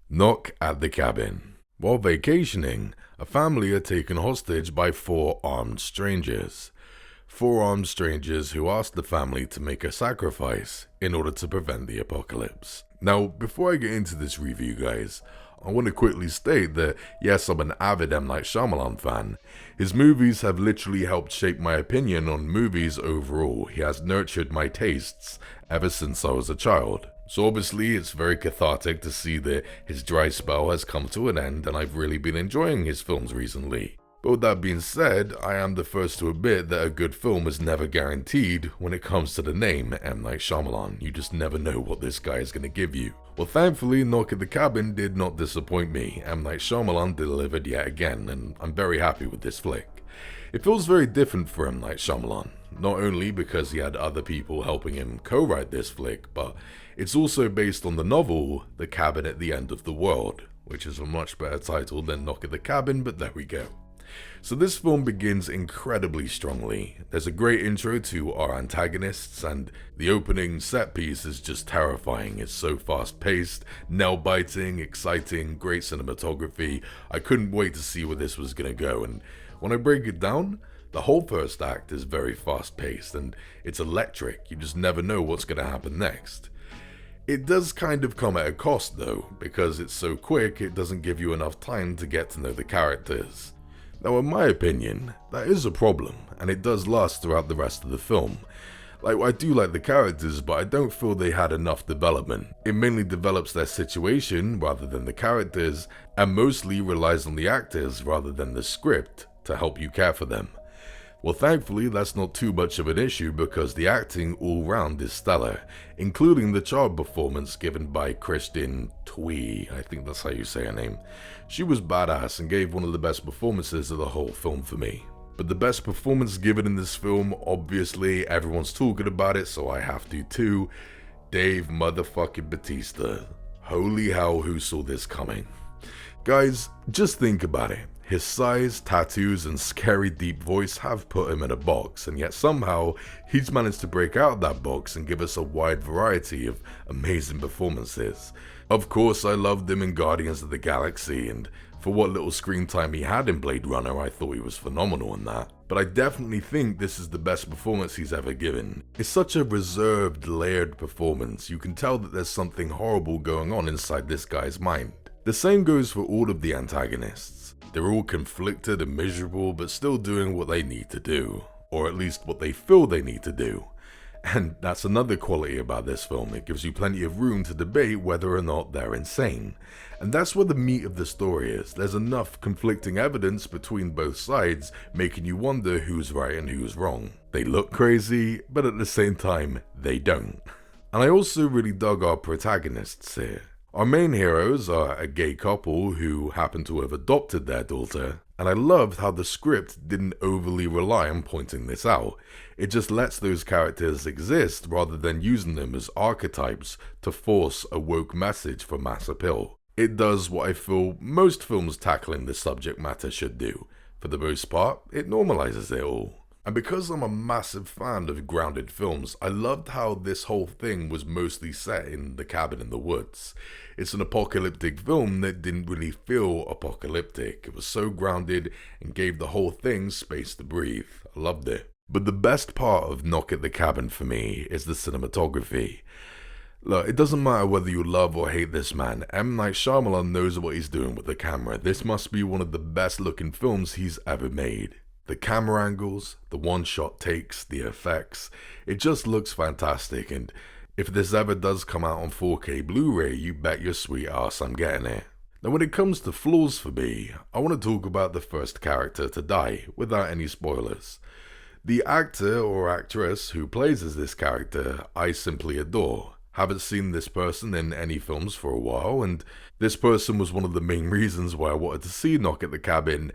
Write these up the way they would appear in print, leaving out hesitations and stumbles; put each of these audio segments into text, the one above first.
Knock at the cabin. While vacationing, a family are taken hostage by four armed strangers. Four armed strangers who ask the family to make a sacrifice in order to prevent the apocalypse. Now, before I get into this review, guys, I want to quickly state that yes, I'm an avid M. Night Shyamalan fan. His movies have literally helped shape my opinion on movies overall. He has nurtured my tastes ever since I was a child. So obviously it's very cathartic to see that his dry spell has come to an end and I've really been enjoying his films recently. But with that being said, I am the first to admit that a good film is never guaranteed when it comes to the name M. Night Shyamalan. You just never know what this guy is going to give you. Well, thankfully, Knock at the Cabin did not disappoint me. M. Night Shyamalan delivered yet again, and I'm very happy with this flick. It feels very different for M. Night Shyamalan, not only because he had other people helping him co-write this flick, but it's also based on the novel The Cabin at the End of the World, which is a much better title than Knock at the Cabin, but there we go. So this film begins incredibly strongly. There's a great intro to our antagonists, and the opening set piece is just terrifying. It's so fast paced, nail biting, exciting, great cinematography. I couldn't wait to see where this was gonna go, and when I break it down, the whole first act is very fast paced and it's electric. You just never know what's gonna happen next. It does kind of come at a cost though, because it's so quick it doesn't give you enough time to get to know the characters. Now, in my opinion, that is a problem, and it does last throughout the rest of the film. I do like the characters, but I don't feel they had enough development. It mainly develops their situation rather than the characters, and mostly relies on the actors rather than the script to help you care for them. Well, thankfully, that's not too much of an issue because the acting all round is stellar, including the child performance given by Kristen Twee, I think that's how you say her name. She was badass and gave one of the best performances of the whole film for me. But the best performance given in this film, obviously, everyone's talking about it, so I have to too. Dave motherfucking Bautista. Holy hell, who saw this coming? Guys, just think about it. His size, tattoos, and scary deep voice have put him in a box, and yet somehow he's managed to break out of that box and give us a wide variety of amazing performances. Of course, I loved him in Guardians of the Galaxy, and for what little screen time he had in Blade Runner, I thought he was phenomenal in that. But I definitely think this is the best performance he's ever given. It's such a reserved, layered performance. You can tell that there's something horrible going on inside this guy's mind. The same goes for all of the antagonists. They're all conflicted and miserable, but still doing what they need to do, or at least what they feel they need to do. And that's another quality about this film. It gives you plenty of room to debate whether or not they're insane. And that's where the meat of the story is. There's enough conflicting evidence between both sides, making you wonder who's right and who's wrong. They look crazy, but at the same time, they don't. And I also really dug our protagonists here. Our main heroes are a gay couple who happen to have adopted their daughter, and I loved how the script didn't overly rely on pointing this out. It just lets those characters exist rather than using them as archetypes to force a woke message for mass appeal. It does what I feel most films tackling this subject matter should do. For the most part, it normalizes it all. And because I'm a massive fan of grounded films, I loved how this whole thing was mostly set in the cabin in the woods. It's an apocalyptic film that didn't really feel apocalyptic. It was so grounded and gave the whole thing space to breathe. I loved it. But the best part of Knock at the Cabin for me is the cinematography. Look, it doesn't matter whether you love or hate this man, M. Night Shyamalan knows what he's doing with the camera. This must be one of the best looking films he's ever made. The camera angles, the one-shot takes, the effects, it just looks fantastic, and if this ever does come out on 4K Blu-ray, you bet your sweet ass I'm getting it. Now when it comes to flaws for me, I want to talk about the first character to die, without any spoilers. The actor or actress who plays as this character, I simply adore. Haven't seen this person in any films for a while, and this person was one of the main reasons why I wanted to see Knock at the Cabin.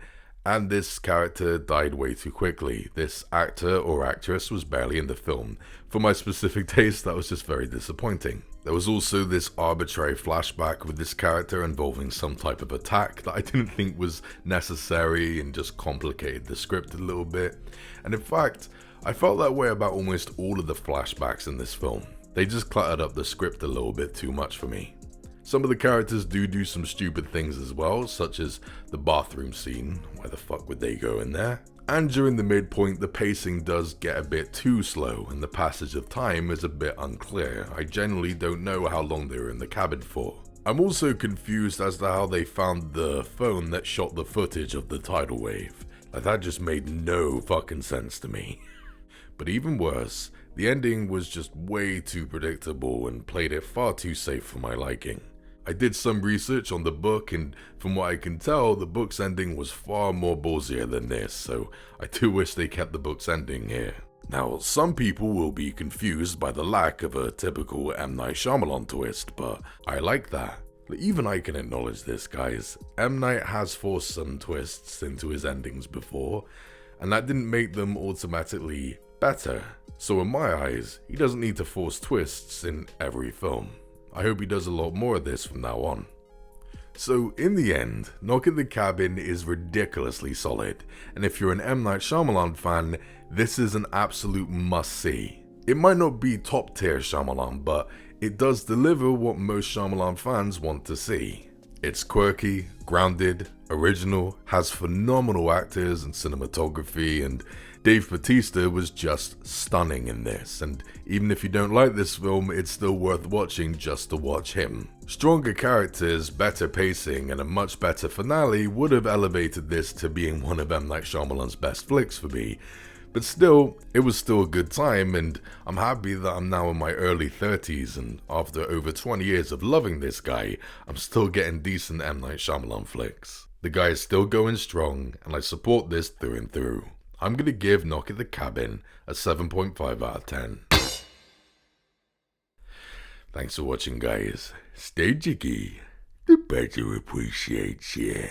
And this character died way too quickly. This actor or actress was barely in the film. For my specific taste, that was just very disappointing. There was also this arbitrary flashback with this character involving some type of attack that I didn't think was necessary and just complicated the script a little bit. And in fact, I felt that way about almost all of the flashbacks in this film. They just cluttered up the script a little bit too much for me. Some of the characters do some stupid things as well, such as the bathroom scene. Why the fuck would they go in there? And during the midpoint, the pacing does get a bit too slow and the passage of time is a bit unclear. I generally don't know how long they were in the cabin for. I'm also confused as to how they found the phone that shot the footage of the tidal wave. Like, that just made no fucking sense to me. But even worse, the ending was just way too predictable and played it far too safe for my liking. I did some research on the book, and from what I can tell, the book's ending was far more ballsier than this, so I do wish they kept the book's ending here. Now, some people will be confused by the lack of a typical M. Night Shyamalan twist, but I like that. Even I can acknowledge this, guys. M. Night has forced some twists into his endings before, and that didn't make them automatically better. So in my eyes, he doesn't need to force twists in every film. I hope he does a lot more of this from now on. So in the end, Knock at the Cabin is ridiculously solid, and if you're an M. Night Shyamalan fan, this is an absolute must-see. It might not be top tier Shyamalan, but it does deliver what most Shyamalan fans want to see. It's quirky, grounded, original, has phenomenal actors and cinematography, and Dave Bautista was just stunning in this, and even if you don't like this film, it's still worth watching just to watch him. Stronger characters, better pacing, and a much better finale would have elevated this to being one of M. Night Shyamalan's best flicks for me. But still, it was still a good time, and I'm happy that I'm now in my early 30s, and after over 20 years of loving this guy, I'm still getting decent M. Night Shyamalan flicks. The guy is still going strong, and I support this through and through. I'm gonna give Knock at the Cabin a 7.5 out of 10. Thanks for watching, guys. Stay jiggy. The better appreciates you.